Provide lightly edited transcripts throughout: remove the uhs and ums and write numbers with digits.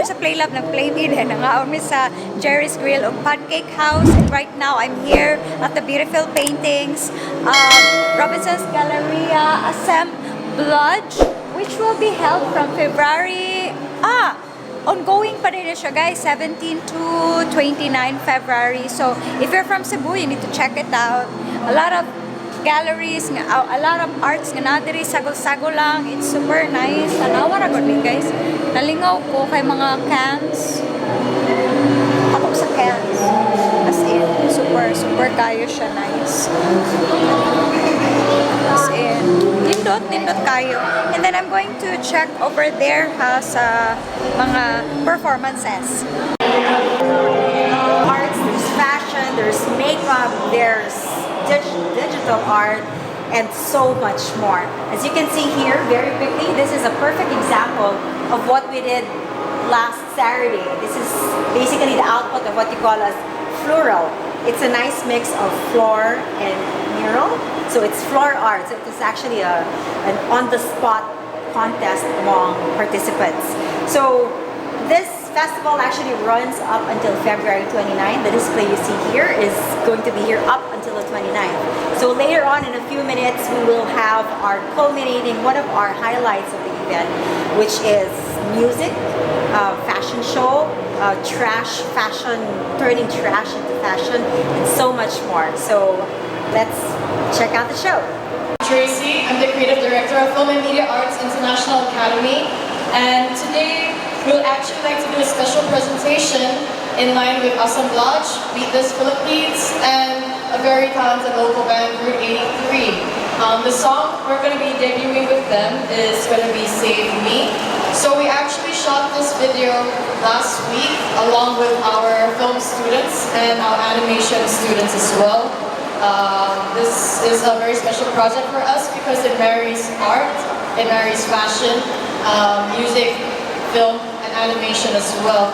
after sa Playlab, nag-play me din. Nangaon mi sa Jerry's Grill o Pancake House. And right now, I'm here at the beautiful paintings of Robinson's Galleria Assemblage, which will be held from February... ongoing pa rin siya, guys, 17 to 29 February. So, if you're from Cebu, you need to check it out. A lot of galleries, a lot of arts nga nadiri, sagol-sagol lang. It's super nice. Tanawa ra gud ni, guys. Nalingaw ko kay mga cans. Patok sa cans. As in, super kayo siya nice. As in, nindot kayo. And then I'm going to check over there sa mga performances. Arts, there's fashion, there's makeup, there's digital art, and so much more. As you can see here, very quickly, this is a perfect example of what we did last Saturday. This is basically the output of what you call as floral. It's a nice mix of floor and mural. So it's floor art. So it's actually an on-the-spot contest among participants. So this festival actually runs up until February 29. The display you see here is going to be here up until the 29th. So later on, in a few minutes, we will have our culminating, one of our highlights of the event, which is music, fashion show, trash fashion, turning trash into fashion, and so much more. So let's check out the show. Tracy, I'm the creative director of Film and Media Arts International Academy, and today we'll actually like to do a special presentation in line with Assemblage, Beat This Philippines, and a very talented local band, Route 83. The song we're going to be debuting with them is going to be Save Me. So we actually shot this video last week along with our film students and our animation students as well. This is a very special project for us because it marries art, it marries fashion, music, film, and animation as well.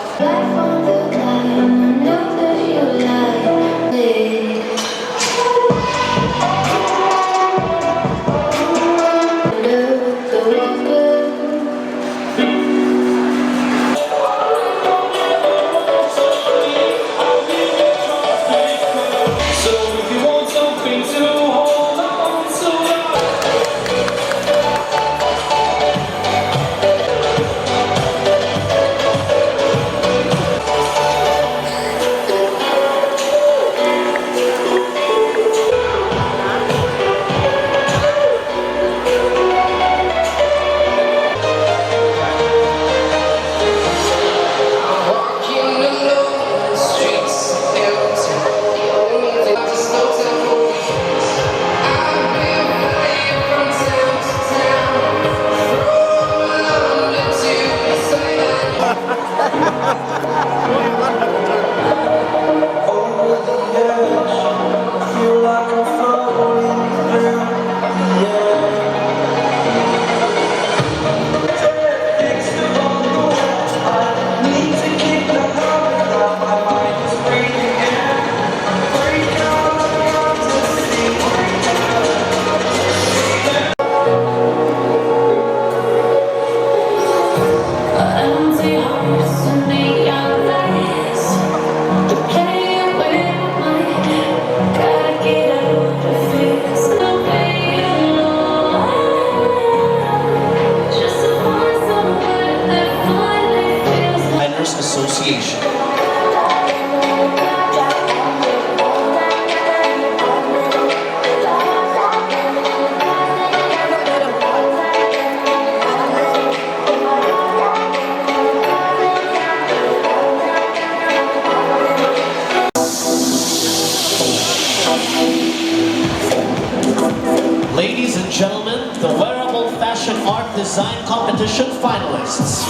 Association. Ladies and gentlemen, the Wearable Fashion Art Design Competition finalists.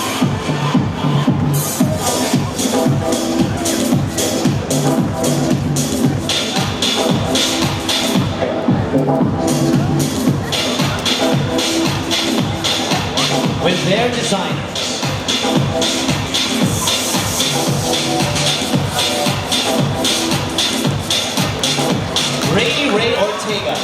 With their designers. Ray Ortega.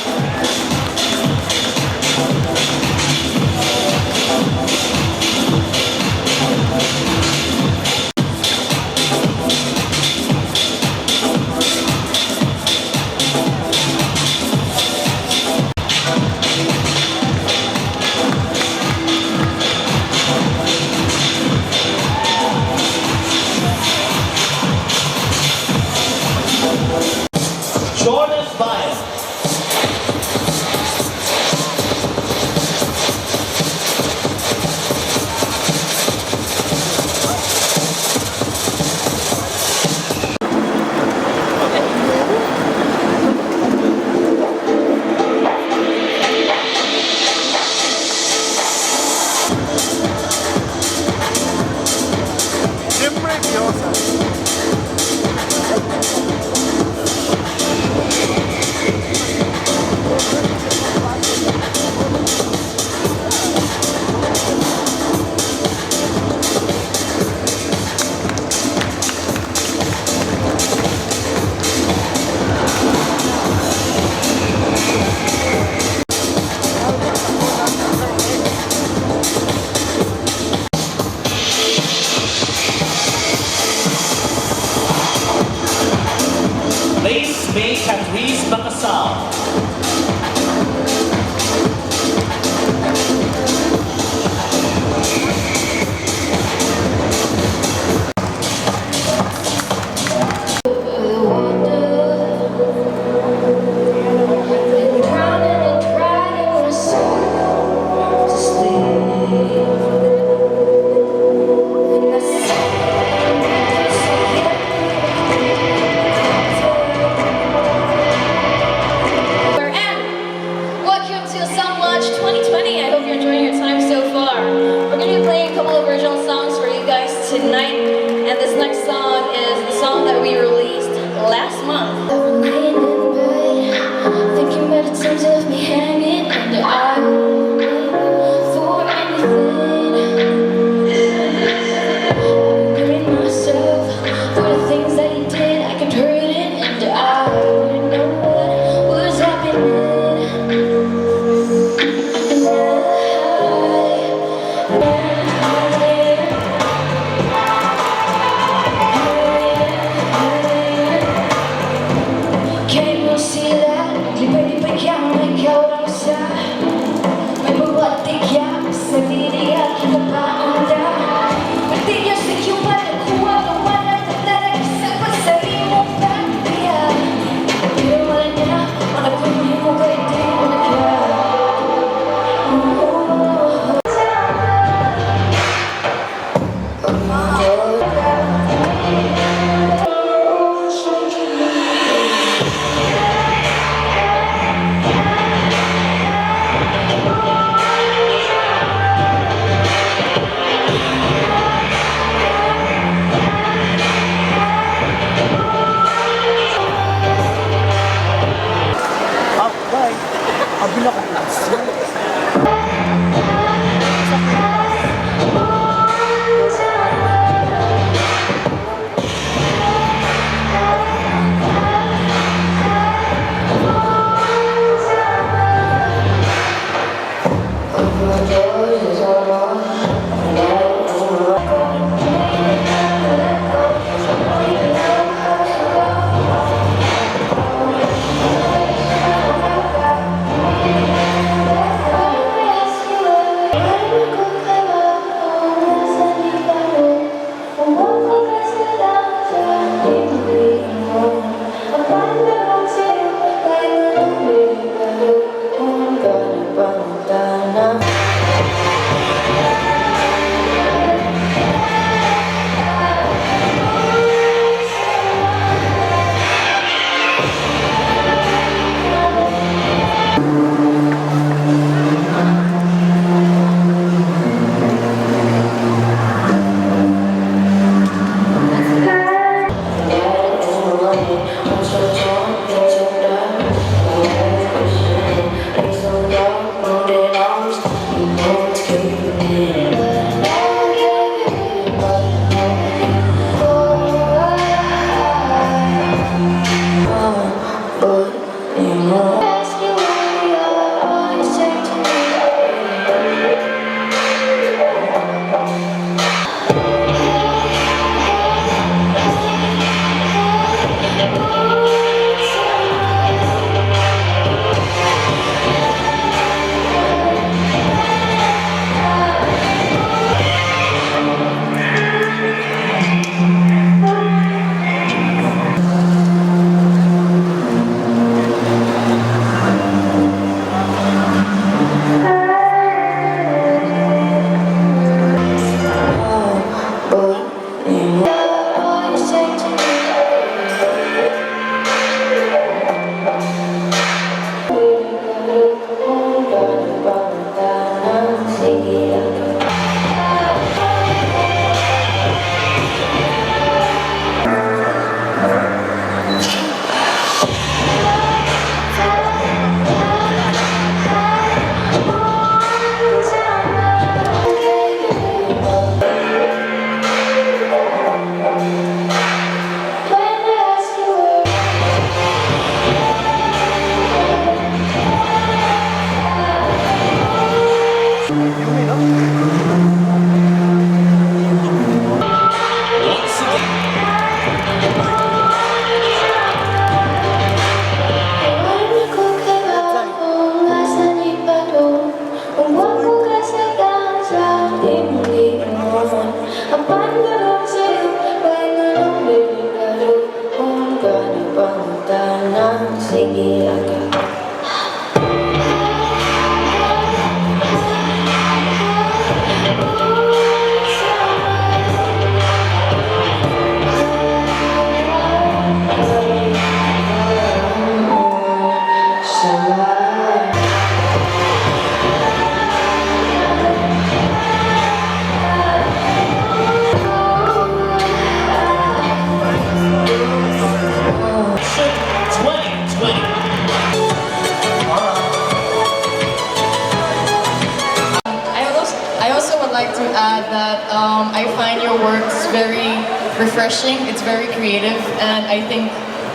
couple of original songs for you guys tonight. And this next song is the song that we released last month. I've been laying in bed, thinking about the times left me hanging, and I will wait for anything. I've been hurting myself for the things that you did. I kept hurting, and I wouldn't know what was happening. Can you see that? Ugly baby, can't make out outside. Maybe what they got, said they got to the bottom down. But they just think you better cool out the one that I can say, but say you won't back me up. You don't want it now, wanna put me away, they wanna care. add that I find your works very refreshing. It's very creative, and I think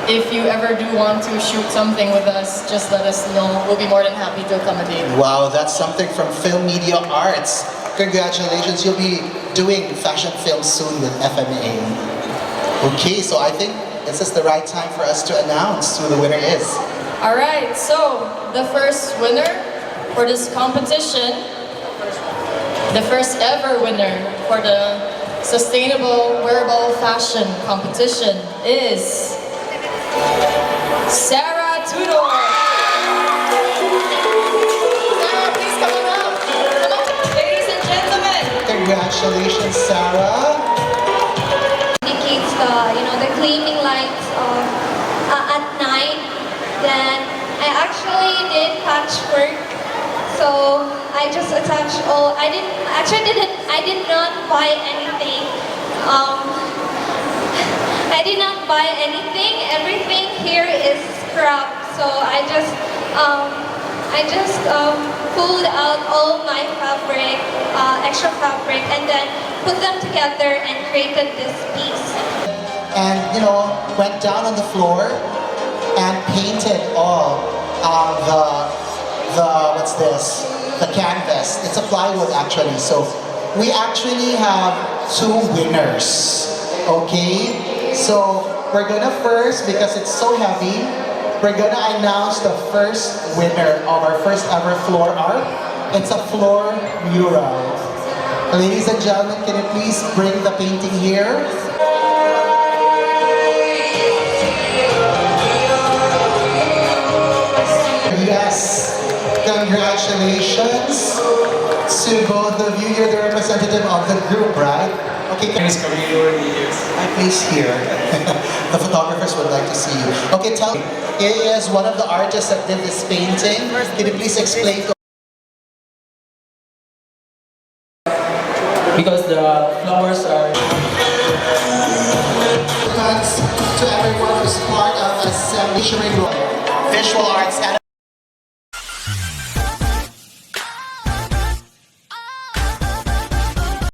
if you ever do want to shoot something with us, just let us know. We'll be more than happy to accommodate. Wow, that's something from Film Media Arts. Congratulations, you'll be doing fashion films soon with FMA. Okay, so I think this is the right time for us to announce who the winner is. Alright, so the first winner for this competition, the first ever winner for the Sustainable Wearable Fashion Competition is Sarah Tudor. Sarah, please come on up. Come on, ladies and gentlemen. Congratulations, Sarah. Indicates the gleaming lights at night. Then I actually did patchwork, so I just attached all. I did not buy anything. I did not buy anything. Everything here is scrap. So I just pulled out all my fabric, extra fabric, and then put them together and created this piece. And went down on the floor and painted all the canvas. It's a plywood actually. So we actually have 2 winners. Okay, so we're gonna first, because it's so heavy, we're gonna announce the first winner of our first ever floor art. It's a floor mural. Ladies and gentlemen, can you please bring the painting here? Yes, congratulations to both of you. You're the representative of the group, right? Okay, can I please here? The photographers would like to see you. Okay, tell me, he is one of the artists that did this painting. Can you please explain to because the flowers are thanks to everyone who's part of Assemblage Visual Arts and